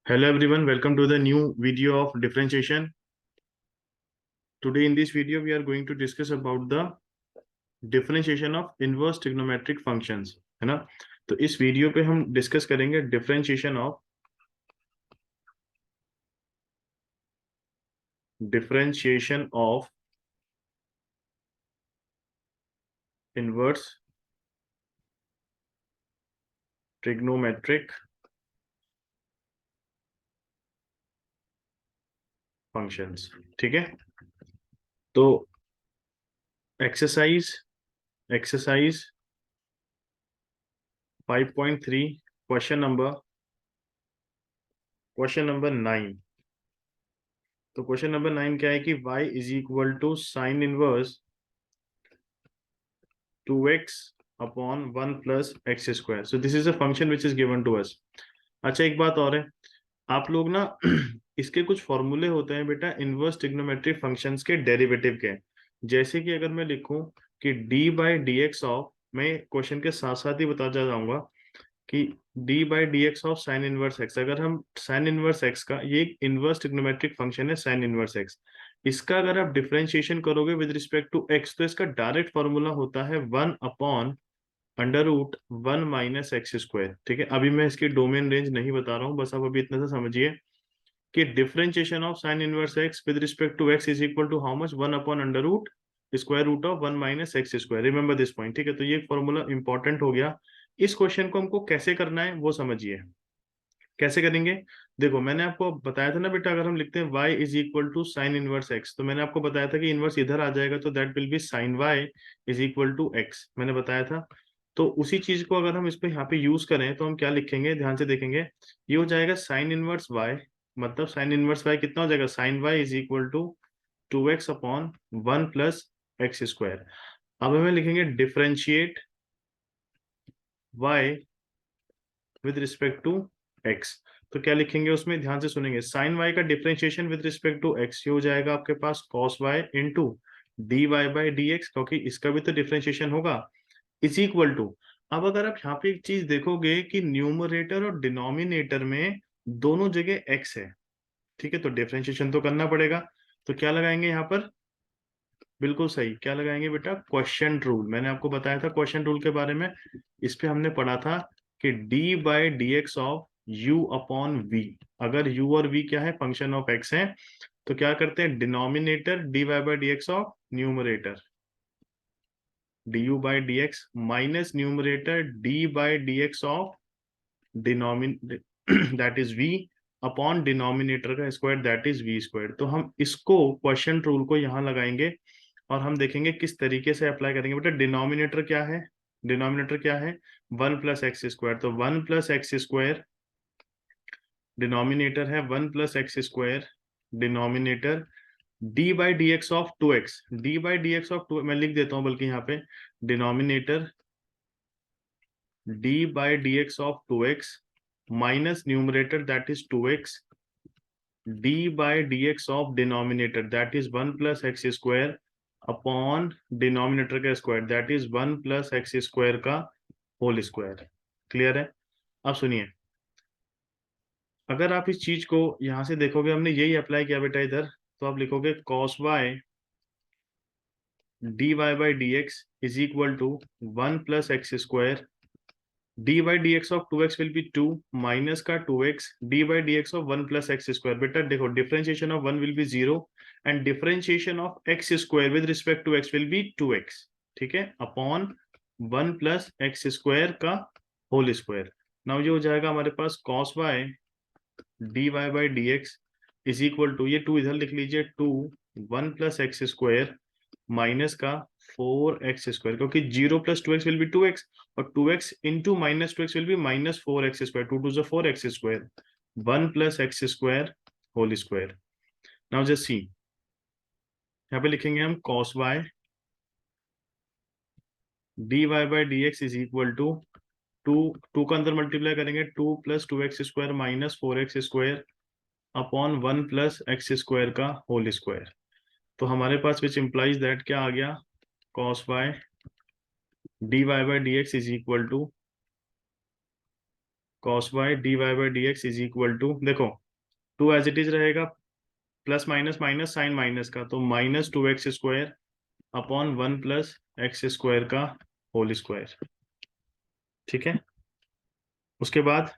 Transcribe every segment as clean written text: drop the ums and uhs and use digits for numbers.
Hello everyone, welcome to the new video of differentiation. Today in this video we are going to discuss about the differentiation of inverse trigonometric functions, है ना। तो इस video पे हम discuss करेंगे differentiation of inverse trigonometric functions। ठीक है, तो एक्सरसाइज 5.3 क्वेश्चन नंबर 9। तो क्वेश्चन नंबर 9 क्या है कि y is equal to sine inverse 2x upon 1 plus x square. So this is a function which is given to us. अच्छा, एक बात और है, आप लोग ना इसके कुछ फॉर्मूले होते हैं बेटा इनवर्स ट्रिग्नोमेट्रिक फंक्शंस के डेरिवेटिव के। जैसे कि अगर मैं लिखूं कि D by d x of, मैं क्वेश्चन के साथ साथ ही बताता जाऊंगा कि D by d x of sine inverse x, अगर हम साइन इनवर्स एक्स का, ये एक इनवर्स ट्रिग्नोमेट्रिक फंक्शन है साइन इनवर्स एक्स, इसका अगर आप डिफरेंशिएशन करोगे विद रिस्पेक्ट टू एक्स तो इसका डायरेक्ट फॉर्मूला होता है 1/√1 - x²। ठीक है, अभी मैं इसकी डोमेन रेंज नहीं बता रहा हूँ, बस आप अभी इतना सा समझिए कि differentiation of sine inverse x with respect to x is equal to how much, 1/√√1 - x²। Remember this point. ठीक है, तो ये फॉर्मूला इंपॉर्टेंट हो गया। इस क्वेश्चन को हमको कैसे करना है वो समझिए। कैसे करेंगे, देखो मैंने आपको बताया था ना बेटा, अगर हम लिखते हैं y is equal to sine inverse x, तो मैंने आपको बताया था कि इनवर्स इधर आ जाएगा तो that will be sine y is equal to x, मैंने बताया था। तो उसी चीज को अगर हम इस पे यहाँ पे यूज करें तो हम क्या लिखेंगे, ध्यान से देखेंगे। ये हो जाएगा साइन इनवर्स y, मतलब साइन इनवर्स y कितना हो जाएगा, sine y is equal to 2x upon 1 plus x square. अब हमें लिखेंगे differentiate y with respect to x। तो क्या लिखेंगे उसमें, ध्यान से सुनेंगे, साइन y का differentiation with respect to x, ये हो जाएगा आपके पास cos y into d y by d x, क्योंकि इसका भी तो डिफरेंशिएशन होगा, इज इक्वल टू। अब अगर आप यहाँ पे एक चीज देखोगे कि न्यूमरेटर और डिनोमिनेटर में दोनों जगह x है, ठीक है, तो डिफरेंशिएशन तो करना पड़ेगा। तो क्या लगाएंगे यहाँ पर, बिल्कुल सही, क्या लगाएंगे बेटा, क्वेश्चन रूल। मैंने आपको बताया था क्वेश्चन रूल के बारे में, इस पे हमने पढ़ा था कि D by d x of u upon v, अगर u और v क्या है, फंक्शन ऑफ x है, तो क्या करते हैं, denominator d y by d x of numerator d u by d x minus numerator d by d x of denominator that is v upon denominator का square that is v square. तो हम इसको question rule को यहाँ लगाएंगे और हम देखेंगे किस तरीके से अप्लाई करेंगे। बेटा डिनोमिनेटर क्या है, डिनोमिनेटर क्या है, 1 प्लस एक्स स्क्वायर, तो 1 प्लस एक्स स्क्वायर, डिनोमिनेटर है 1 plus x square, denominator d by d x of 2x, d by d x of 2, मैं लिख देता हूं बल्कि यहाँ पे, denominator d by d x of 2x minus numerator that is 2x d by d x of denominator that is 1 plus x square upon denominator का square that is 1 plus x square का whole square. Clear है। अब सुनिए, अगर आप इस चीज को यहां से देखोगे, हमने यही अप्लाई किया बेटा इधर, तो आप लिखोगे cos y d y by d x is equal to 1 plus x square, d by d x of 2x will be 2 minus का 2x d by d x of 1 plus x square. बेटा देखो differentiation of 1 will be 0 and differentiation of x square with respect to x will be 2x, ठीक है, upon 1 plus x square का whole square. Now ये हो जाएगा हमारे पास cos y d y by d x is equal to, ये 2 इधर लिख लीजिए, 2 1 प्लस एक्स स्क्वायर माइनस का 4x स्क्वायर, क्योंकि 0 plus 2x will be 2x और 2x into minus 2x will be minus 4x square, 2 2 4x square, 1 plus x square whole square. Now just see, यहाँ पे लिखेंगे हम cos y d y by d x is equal to 2 का अंदर multiply करेंगे, 2 plus 2x square minus 4x square upon 1 plus x square का whole square. तो हमारे पास विच इंप्लाइज दैट क्या आ गया, cos y d y by d x is equal to cos y d y by d x is equal to, देखो two as it is रहेगा, plus minus minus sine minus का, तो minus two x square upon one plus x square का whole square. ठीक है, उसके बाद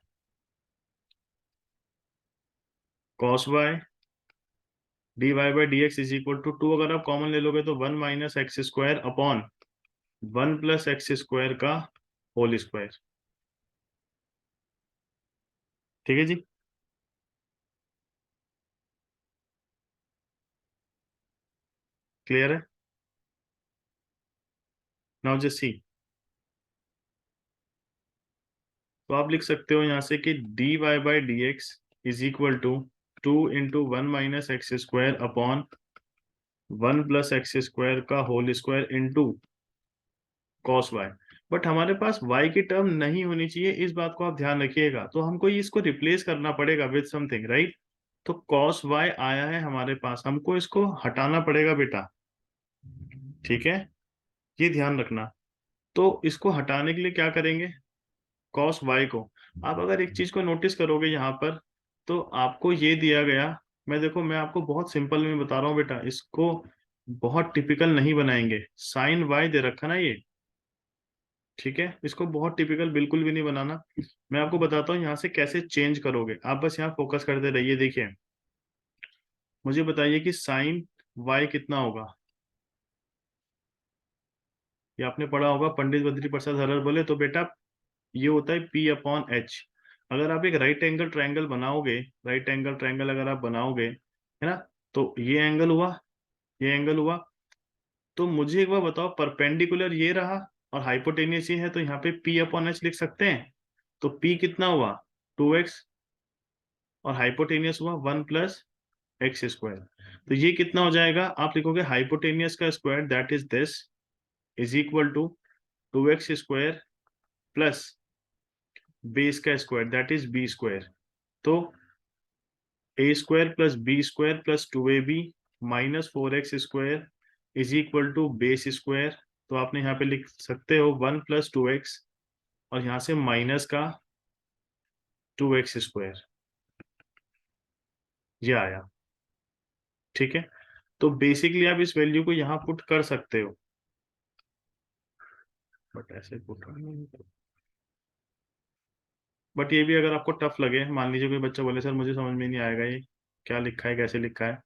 cos y d y by d x is equal to two, अगर आप कॉमन ले लोगे तो one minus x square upon one plus x square का होल स्क्वायर। ठीक है जी। क्लियर है? नाउ जस्ट सी, तो आप लिख सकते हो यहां से कि d y by d x is equal to two into one minus x square upon one plus x square का whole square into cos y. But हमारे पास y की टर्म नहीं होनी चाहिए, इस बात को आप ध्यान रखिएगा, तो हमको इसको रिप्लेस करना पड़ेगा विद समथिंग, राइट? तो कॉस वाई आया है हमारे पास, हमको इसको हटाना पड़ेगा बेटा। ठीक है, ये ध्यान रखना। तो इसको हटाने के लिए क्या करेंगे, कॉस वाई को, आप अगर एक चीज को नोटिस करोगे यहाँ पर, तो आपको ये दिया गया, मैं देखो मैं आपको बहुत सिंपल में बता रहा हूँ बेटा, इसको बहुत टिपिकल नहीं बनाएंगे, साइन वाई दे रखा ना ये। ठीक है, इसको बहुत टिपिकल बिल्कुल भी नहीं बनाना। मैं आपको बताता हूँ यहाँ से कैसे चेंज करोगे, आप बस यहाँ फोकस करते रहिए। देखिए, मुझे बताइए कि साइन वाई कितना होगा। ये आपने पढ़ा होगा, पंडित बद्री प्रसाद हरर बोले तो बेटा ये होता है पी अपॉन एच। अगर आप एक राइट एंगल ट्रायंगल बनाओगे, राइट एंगल ट्रायंगल अगर आप बनाओगे, है ना, तो ये एंगल हुआ, ये एंगल हुआ, तो मुझे एक बार बताओ, परपेंडिकुलर ये रहा और हाइपोटेनियस ये है, तो यहाँ पे पी अपॉन एच लिख सकते हैं। तो पी कितना हुआ, टू एक्स, और हाइपोटेनियस हुआ वन प्लस एक्स स्क्वायर। तो ये कितना हो जाएगा, आप लिखोगे हाइपोटेनियस का square that is this is equal to two x square plus base का square that is b square. तो a square plus b square plus two a b minus four x square is equal to base square. तो आपने यहाँ पे लिख सकते हो one plus two x, और यहाँ से माइनस का टू एक्स स्क्वायर, ये आया। ठीक है, तो बेसिकली आप इस वैल्यू को यहाँ पुट कर सकते हो, बट ऐसे पुट, बट ये भी अगर आपको टफ लगे, मान लीजिए कोई बच्चा बोले सर मुझे समझ में नहीं आएगा ये क्या लिखा है, कैसे लिखा है,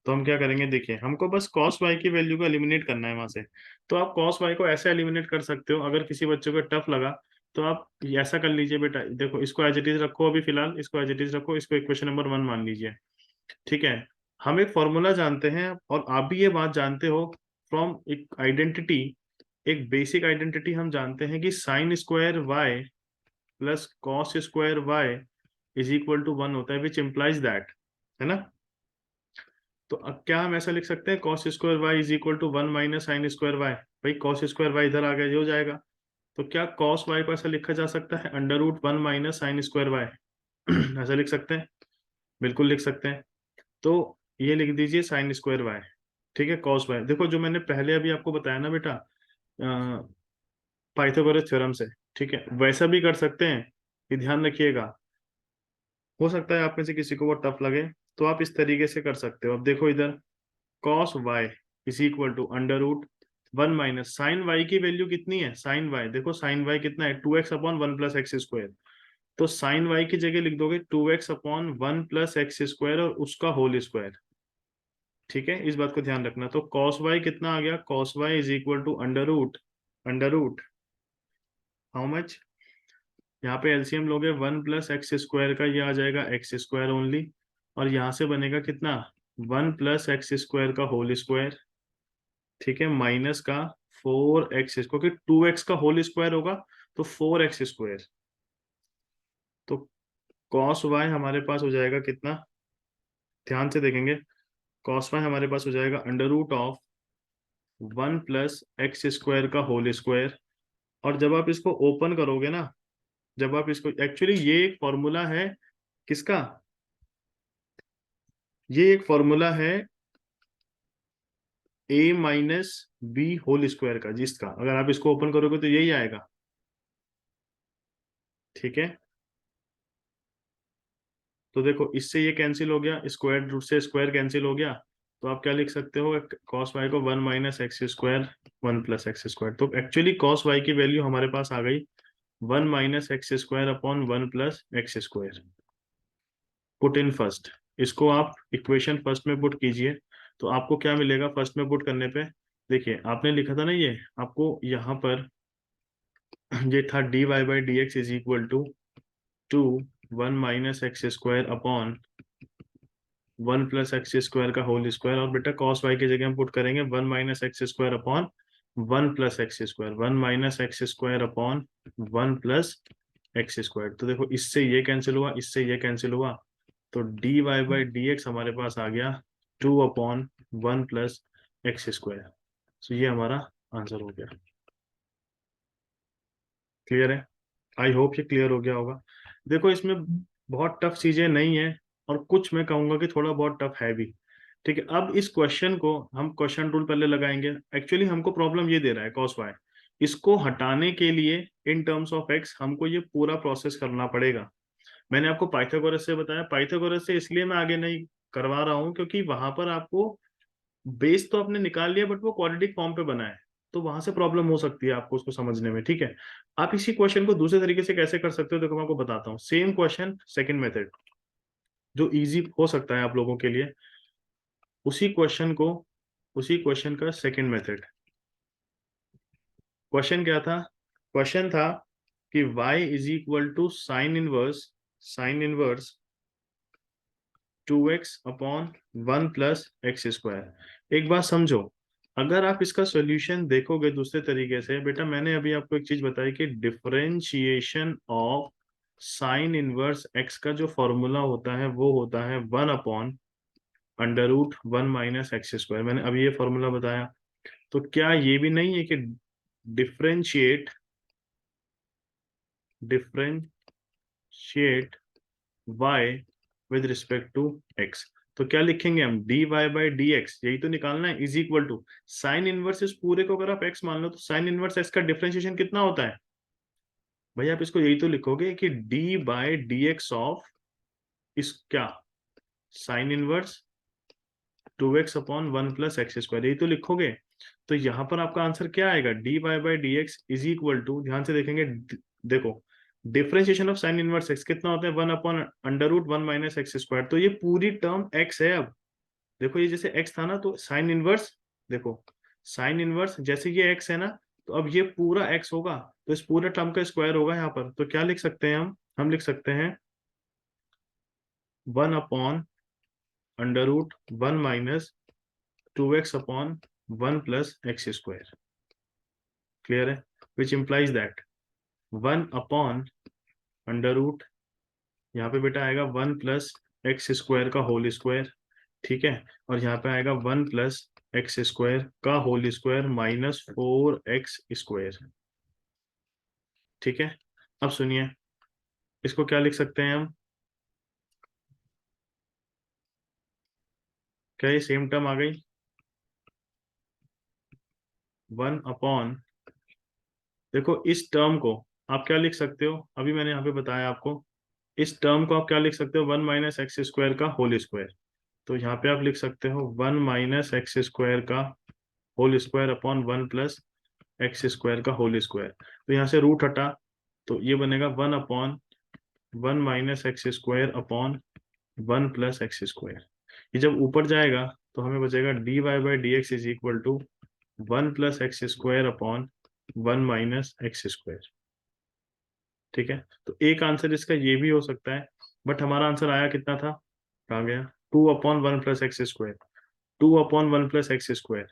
तो हम क्या करेंगे, देखिए हमको बस कॉस वाई की वैल्यू को एलिमिनेट करना है वहां से। तो आप कॉस वाई को ऐसे एलिमिनेट कर सकते हो, अगर किसी बच्चे को टफ लगा तो आप ऐसा कर लीजिए बेटा, देखो इसको एज इट इज रखो, अभी फिलहाल इसको एज इट इज रखो, इसको इक्वेशन नंबर वन मान लीजिए। ठीक है, हम एक फॉर्मूला जानते हैं और आप भी ये बात जानते हो फ्रॉम एक आइडेंटिटी, एक बेसिक आइडेंटिटी हम जानते हैं कि sine square y plus cos square y is equal to one होता है, विच इम्प्लाइज दैट, है ना। तो अब क्या हम ऐसा लिख सकते हैं, cos square y is equal to one minus sine square y, भाई कॉस स्क्वायर वाई इधर आ गया, ये हो जाएगा। तो क्या कॉस वाई को ऐसा लिखा जा सकता है, under root one minus sine square y ऐसा लिख सकते हैं, बिल्कुल लिख सकते हैं। तो ये लिख दीजिए साइन स्क्वायर वाई। ठीक है, कॉस वाई, देखो जो मैंने पहले अभी आपको बताया ना बेटा, पाइथागोरस थ्योरम से, ठीक है, वैसा भी कर सकते हैं, ये ध्यान रखिएगा। हो सकता है आप में से किसी को वो टफ लगे, तो आप इस तरीके से कर सकते हो। अब देखो इधर, cos y is equal to under root one minus sine y की वैल्यू कितनी है, साइन वाई देखो, साइन वाई कितना है, two x upon one plus x square. तो साइन वाई की जगह लिख दोगे two x upon one plus x square और उसका होल स्क्वायर। ठीक है, इस बात को ध्यान रखना। तो कॉस वाई कितना आ गया, cos y is equal to under root how much, यहाँ पे एलसीएम लोगे वन प्लस एक्स स्क्वायर का, ये आ जाएगा एक्स स्क्वायर ओनली, और यहाँ से बनेगा कितना, वन प्लस एक्स स्क्वायर का होल स्क्वायर। ठीक है, माइनस का फोर एक्स, क्योंकि टू एक्स का होल स्क्वायर होगा तो फोर एक्स स्क्वायर। तो कॉस वाई हमारे पास हो जाएगा कितना, ध्यान से देखेंगे, कॉस वाई हमारे पास हो जाएगा under root of one plus x square का होल स्क्वायर। और जब आप इसको ओपन करोगे ना, जब आप इसको, एक्चुअली ये एक फॉर्मूला है किसका, ये एक फॉर्मूला है ए माइनस बी होल स्क्वायर का, जिसका अगर आप इसको ओपन करोगे तो यही आएगा। ठीक है, तो देखो इससे ये कैंसिल हो गया, स्क्वायर रूट से स्क्वायर कैंसिल हो गया, तो आप क्या लिख सकते हो, कॉस वाई को 1 - x² 1 + x²। तो एक्चुअली कॉस वाई की वैल्यू हमारे पास आ गई 1 - x² 1 + x²। Put in first, इसको आप इक्वेशन फर्स्ट में पुट कीजिए, तो आपको क्या मिलेगा फर्स्ट में पुट करने पे। देखिए आपने लिखा था ना ये, आपको यहाँ पर ये था dy/dx is equal to 1 - x² 1 + x² और बेटा cos y की जगह हम पुट करेंगे 1 - x² 1 + x², 1 - x² 1 + x²। तो देखो इससे ये कैंसिल हुआ, इससे ये कैंसिल हुआ, तो dy/dx हमारे पास आ गया 2/1 + x²। तो ये हमारा आंसर हो गया। क्लियर है? आई होप ये क्लियर हो गया होगा। देखो इसमें बहुत टफ चीजें नहीं है, और कुछ मैं कहूंगा कि थोड़ा बहुत टफ है भी। ठीक है, अब इस क्वेश्चन को हम क्वेश्चन रूल पहले लगाएंगे। एक्चुअली हमको प्रॉब्लम ये दे रहा है कॉस वाई, इसको हटाने के लिए इन टर्म्स ऑफ एक्स हमको ये पूरा प्रोसेस करना पड़ेगा। मैंने आपको पाइथागोरस से बताया, पाइथागोरस से इसलिए मैं आगे नहीं करवा रहा हूँ क्योंकि वहां पर आपको बेस तो आपने निकाल लिया, बट वो क्वाड्रेटिक फॉर्म पे बना है, तो वहां से प्रॉब्लम हो सकती है आपको उसको समझने में। ठीक है, आप इसी क्वेश्चन को दूसरे तरीके से कैसे कर सकते हो, देखो मैं आपको बताता हूँ। सेम क्वेश्चन सेकंड मेथड जो इजी हो सकता है आप लोगों के लिए, उसी क्वेश्चन को, उसी क्वेश्चन का सेकंड मेथड। क्वेश्चन क्या था? क्वेश्चन था कि y is equal to sine inverse 2x/1 + x²। एक बात समझो, अगर आप इसका सॉल्यूशन देखोगे दूसरे तरीके से, बेटा मैंने अभी आपको एक चीज बताई कि डिफरेंशिएशन ऑफ sin−1 x का जो फॉर्मूला होता है वो होता है 1/√1 - x²। मैंने अभी ये फॉर्मूला बताया, तो क्या ये भी नहीं है कि differentiate y with respect to x? तो क्या लिखेंगे हम, dy/dx, यही तो निकालना है, इज इक्वल टू sin−1 इस पूरे को अगर आप x मान लो, तो sin−1 x का डिफरेंशिएशन कितना होता है भाई? आप इसको यही तो लिखोगे कि d/dx ऑफ इस क्या, sin−1 2x/1 + x², यही तो लिखोगे। तो यहाँ पर आपका आंसर क्या आएगा, dy/dx इज इक्वल टू, ध्यान से देखेंगे, देखो डिफरेंशिएशन ऑफ sin−1 x कितना होता है, 1/√1 - x²। तो ये पूरी टर्म x है। अब देखो ये जैसे x था ना, तो sin−1, देखो sin−1 जैसे ये x है ना, तो अब ये पूरा x होगा, तो इस पूरे टर्म का स्क्वायर होगा यहाँ पर। तो क्या लिख सकते हैं हम लिख सकते हैं 1/√1 - 2x/1 + x²। क्लियर है? विच इंप्लाइज दैट 1/√, यहाँ पे बेटा आएगा 1 + x² का होल स्क्वायर। ठीक है, और यहाँ पे आएगा 1 + x² का होल स्क्वायर -4x²। ठीक है, अब सुनिए, इसको क्या लिख सकते हैं हम, क्या ये सेम टर्म आ गई 1 देखो इस टर्म को आप क्या लिख सकते हो, अभी मैंने यहाँ पे बताया आपको, इस टर्म को आप क्या लिख सकते हो, 1 - x² का होल स्क्वायर। तो यहाँ पे आप लिख सकते हो 1 - x² का होल स्क्वायर अपॉन 1 + x² का होल स्क्वायर। तो यहाँ से रूट हटा, तो ये बनेगा 1/1 - x² अपॉन 1 + x²। ये जब ऊपर जाएगा तो हमें बचेगा dy/dx is equal to 1 + x² upon 1 - x²। ठीक है, तो एक आंसर इसका ये भी हो सकता है, बट हमारा आंसर आया कितना था, कहाँ गया, 2/1 + x², 2/1 + x²।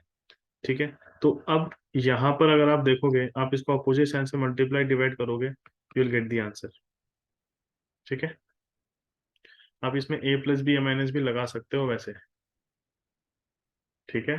ठीक है, तो अब यहाँ पर अगर आप देखोगे, आप इसको अपोजिट साइन से मल्टीप्लाई डिवाइड करोगे, you will get the answer. ठीक है, आप इसमें a + b a - b लगा सकते हो वैसे। ठीक है।